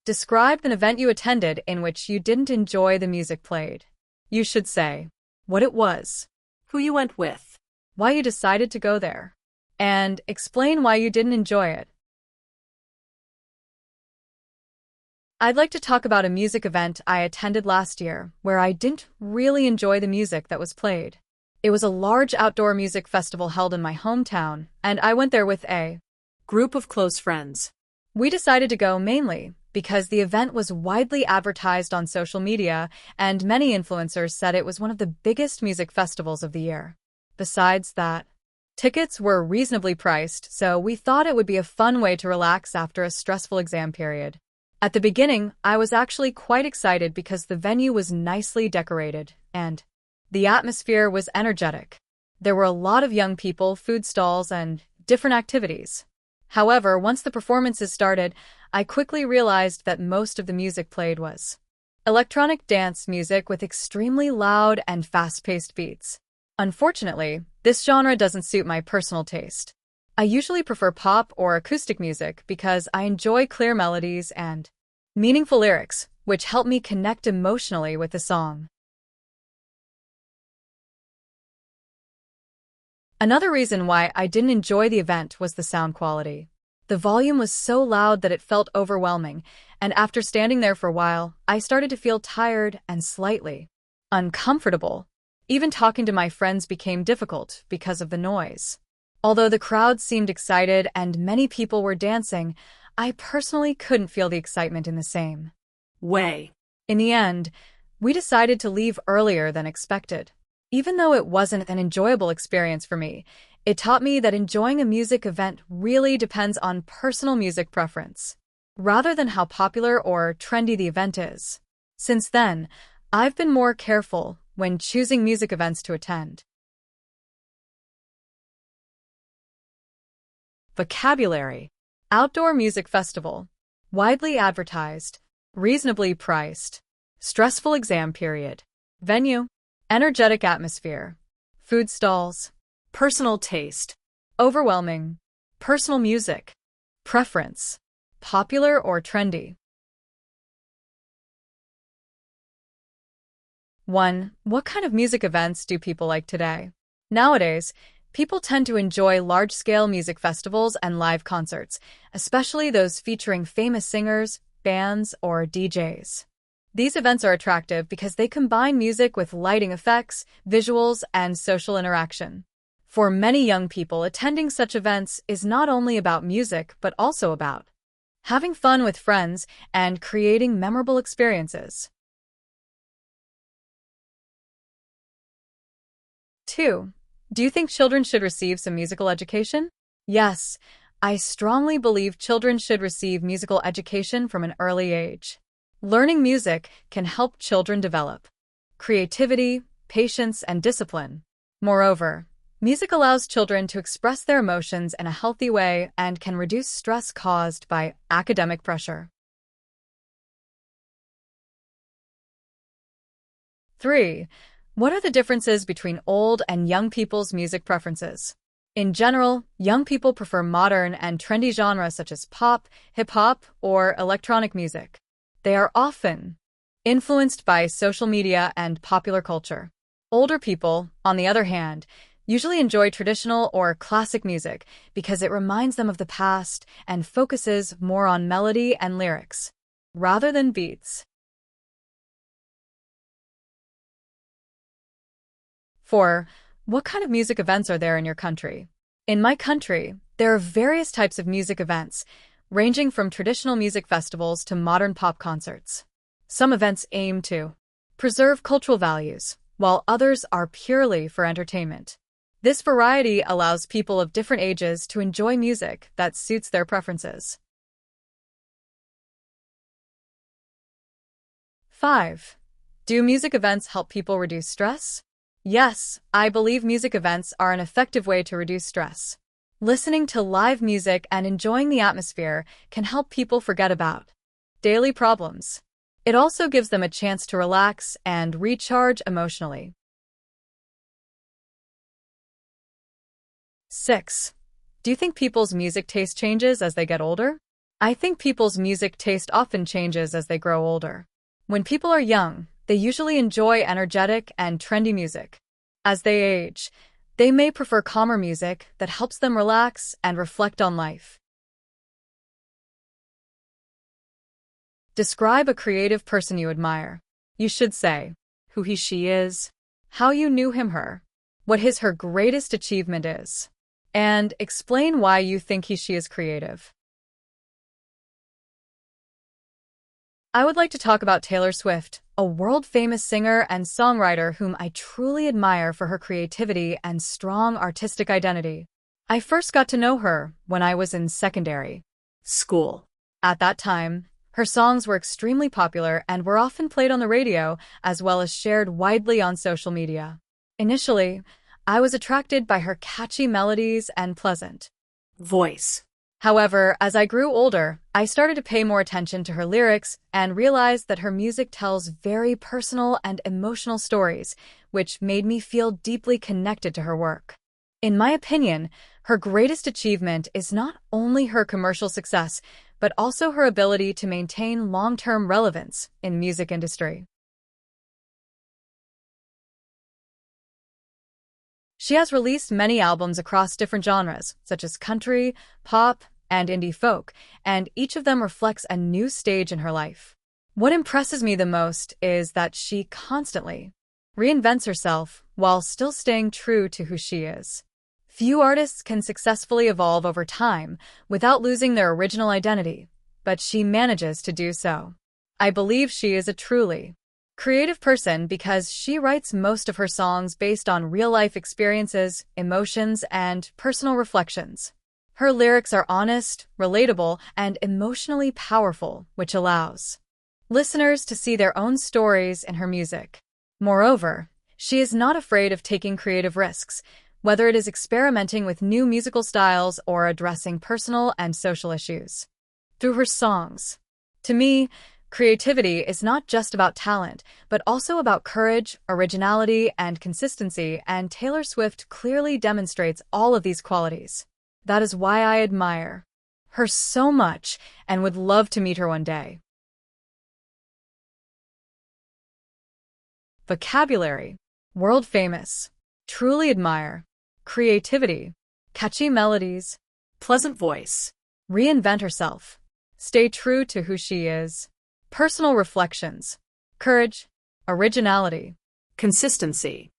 Describe an event you attended in which you didn't enjoy the music played. You should say what it was, who you went with, why you decided to go there, and explain why you didn't enjoy it. I'd like to talk about a music event I attended last year where I didn't really enjoy the music that was played. It was a large outdoor music festival held in my hometown, and I went there with a group of close friends. We decided to go mainly because the event was widely advertised on social media, and many influencers said it was one of the biggest music festivals of the year. Besides that, tickets were reasonably priced, so we thought it would be a fun way to relax after a stressful exam period. At the beginning, I was actually quite excited because the venue was nicely decorated, and the atmosphere was energetic. There were a lot of young people, food stalls, and different activities. However, once the performances started, I quickly realized that most of the music played was electronic dance music with extremely loud and fast-paced beats. Unfortunately, this genre doesn't suit my personal taste. I usually prefer pop or acoustic music because I enjoy clear melodies and meaningful lyrics, which help me connect emotionally with the song. Another reason why I didn't enjoy the event was the sound quality. The volume was so loud that it felt overwhelming, and after standing there for a while, I started to feel tired and slightly uncomfortable. Even talking to my friends became difficult because of the noise. Although the crowd seemed excited and many people were dancing, I personally couldn't feel the excitement in the same way. In the end, we decided to leave earlier than expected. Even though it wasn't an enjoyable experience for me, it taught me that enjoying a music event really depends on personal music preference, rather than how popular or trendy the event is. Since then, I've been more careful when choosing music events to attend. Vocabulary. Outdoor music festival. Widely advertised. Reasonably priced. Stressful exam period. Venue. Energetic atmosphere. Food stalls. Personal taste. Overwhelming. Personal music. Preference. Popular or trendy. 1. What kind of music events do people like today? Nowadays, people tend to enjoy large-scale music festivals and live concerts, especially those featuring famous singers, bands, or DJs. These events are attractive because they combine music with lighting effects, visuals, and social interaction. For many young people, attending such events is not only about music but also about having fun with friends and creating memorable experiences. 2. Do you think children should receive some musical education? Yes, I strongly believe children should receive musical education from an early age. Learning music can help children develop creativity, patience, and discipline. Moreover, music allows children to express their emotions in a healthy way and can reduce stress caused by academic pressure. 3. What are the differences between old and young people's music preferences? In general, young people prefer modern and trendy genres such as pop, hip-hop, or electronic music. They are often influenced by social media and popular culture. Older people, on the other hand, usually enjoy traditional or classic music because it reminds them of the past and focuses more on melody and lyrics, rather than beats. 4. What kind of music events are there in your country? In my country, there are various types of music events, ranging from traditional music festivals to modern pop concerts. Some events aim to preserve cultural values, while others are purely for entertainment. This variety allows people of different ages to enjoy music that suits their preferences. 5. Do music events help people reduce stress? Yes, I believe music events are an effective way to reduce stress. Listening to live music and enjoying the atmosphere can help people forget about daily problems. It also gives them a chance to relax and recharge emotionally. 6. Do you think people's music taste changes as they get older? I think people's music taste often changes as they grow older. When people are young, they usually enjoy energetic and trendy music. As they age, they may prefer calmer music that helps them relax and reflect on life. Describe a creative person you admire. You should say who he, she is, how you knew him, her, what his, her greatest achievement is, and explain why you think he, she is creative. I would like to talk about Taylor Swift, a world-famous singer and songwriter whom I truly admire for her creativity and strong artistic identity. I first got to know her when I was in secondary school. At that time, her songs were extremely popular and were often played on the radio as well as shared widely on social media. Initially, I was attracted by her catchy melodies and pleasant voice. However, as I grew older, I started to pay more attention to her lyrics and realized that her music tells very personal and emotional stories, which made me feel deeply connected to her work. In my opinion, her greatest achievement is not only her commercial success, but also her ability to maintain long-term relevance in the music industry. She has released many albums across different genres, such as country, pop, and indie folk, and each of them reflects a new stage in her life. What impresses me the most is that she constantly reinvents herself while still staying true to who she is. Few artists can successfully evolve over time without losing their original identity, but she manages to do so. I believe she is a truly creative person because she writes most of her songs based on real-life experiences, emotions, and personal reflections. Her lyrics are honest, relatable, and emotionally powerful, which allows listeners to see their own stories in her music. Moreover, she is not afraid of taking creative risks, whether it is experimenting with new musical styles or addressing personal and social issues through her songs. To me, creativity is not just about talent, but also about courage, originality, and consistency, and Taylor Swift clearly demonstrates all of these qualities. That is why I admire her so much and would love to meet her one day. Vocabulary. World famous. Truly admire. Creativity. Catchy melodies. Pleasant voice. Reinvent herself. Stay true to who she is. Personal reflections. Courage. Originality. Consistency.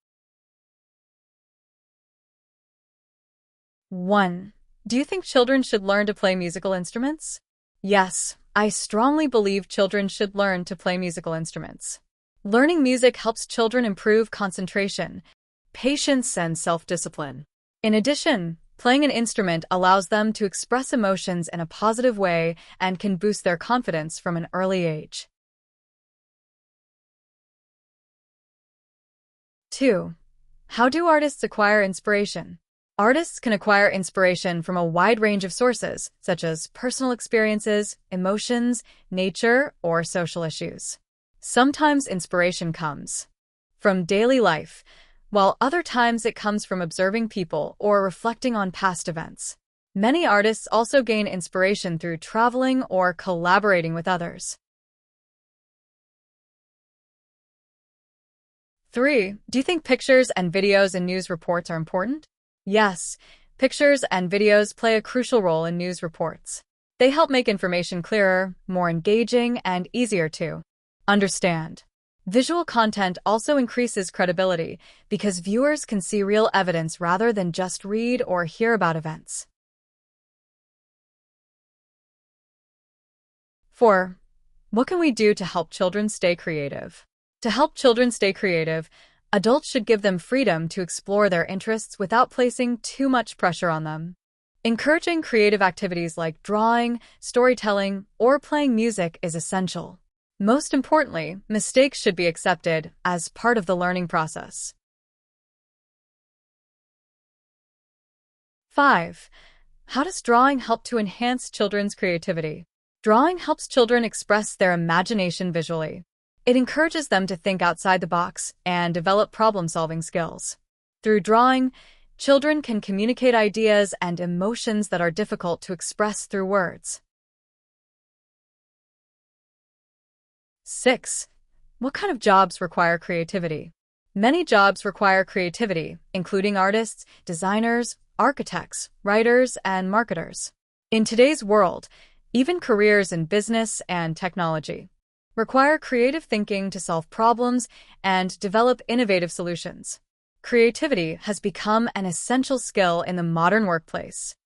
1. Do you think children should learn to play musical instruments? Yes, I strongly believe children should learn to play musical instruments. Learning music helps children improve concentration, patience, and self-discipline. In addition, playing an instrument allows them to express emotions in a positive way and can boost their confidence from an early age. 2. How do artists acquire inspiration? Artists can acquire inspiration from a wide range of sources, such as personal experiences, emotions, nature, or social issues. Sometimes inspiration comes from daily life, while other times it comes from observing people or reflecting on past events. Many artists also gain inspiration through traveling or collaborating with others. 3. Do you think pictures and videos in news reports are important? Yes, pictures and videos play a crucial role in news reports. They help make information clearer, more engaging, and easier to understand. Visual content also increases credibility because viewers can see real evidence rather than just read or hear about events. 4. What can we do to help children stay creative? To help children stay creative, adults should give them freedom to explore their interests without placing too much pressure on them. Encouraging creative activities like drawing, storytelling, or playing music is essential. Most importantly, mistakes should be accepted as part of the learning process. 5. How does drawing help to enhance children's creativity? Drawing helps children express their imagination visually. It encourages them to think outside the box and develop problem-solving skills. Through drawing, children can communicate ideas and emotions that are difficult to express through words. 6. What kind of jobs require creativity? Many jobs require creativity, including artists, designers, architects, writers, and marketers. In today's world, even careers in business and technology require creative thinking to solve problems and develop innovative solutions. Creativity has become an essential skill in the modern workplace.